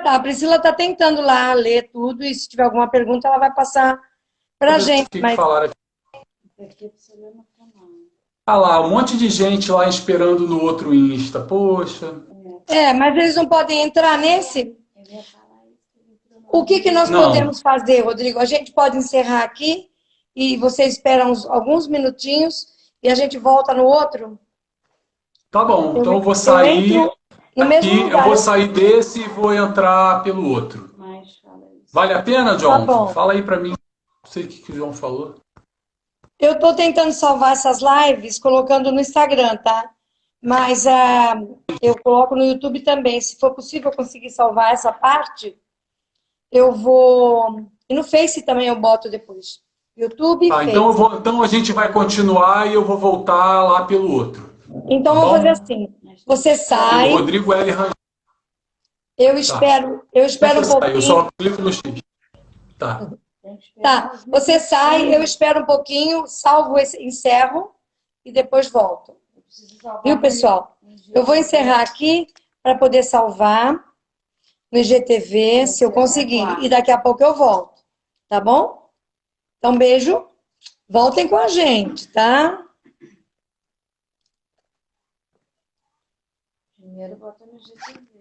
A Priscila tá tentando lá ler tudo e se tiver alguma pergunta ela vai passar Deixa pra eu ver gente, o que que mas falaram aqui. Ah lá, um monte de gente lá esperando no outro Insta. Poxa. mas eles não podem entrar nesse. O que que nós Não, podemos fazer, Rodrigo? A gente pode encerrar aqui e você espera alguns minutinhos e a gente volta no outro? tá bom. Eu, Então eu vou eu sair entro no mesmo aqui, eu lugar. vou sair desse e vou entrar pelo outro. Vale a pena, Tá John? bom. Fala aí pra mim. Não sei o que o João falou. Eu estou tentando salvar essas lives colocando no Instagram, tá? Mas eu coloco no YouTube também. Se for possível conseguir salvar essa parte, eu vou. E no Face também eu boto depois. YouTube e Tá, então Face. então a gente vai continuar e eu vou voltar lá pelo outro. Então Tá vamos fazer bom? assim. Você Pelo sai, Rodrigo L. Rangel. Tá. eu Não espero um precisa sair, eu pouquinho. só clico no X. Tá. Tá, você sai, eu espero um pouquinho, salvo esse, encerro e depois volto. Viu, pessoal? Eu vou encerrar aqui para poder salvar no IGTV, se eu conseguir. E daqui a pouco eu volto. Tá bom? Então, beijo. Voltem com a gente, tá? Primeiro bota no IGTV.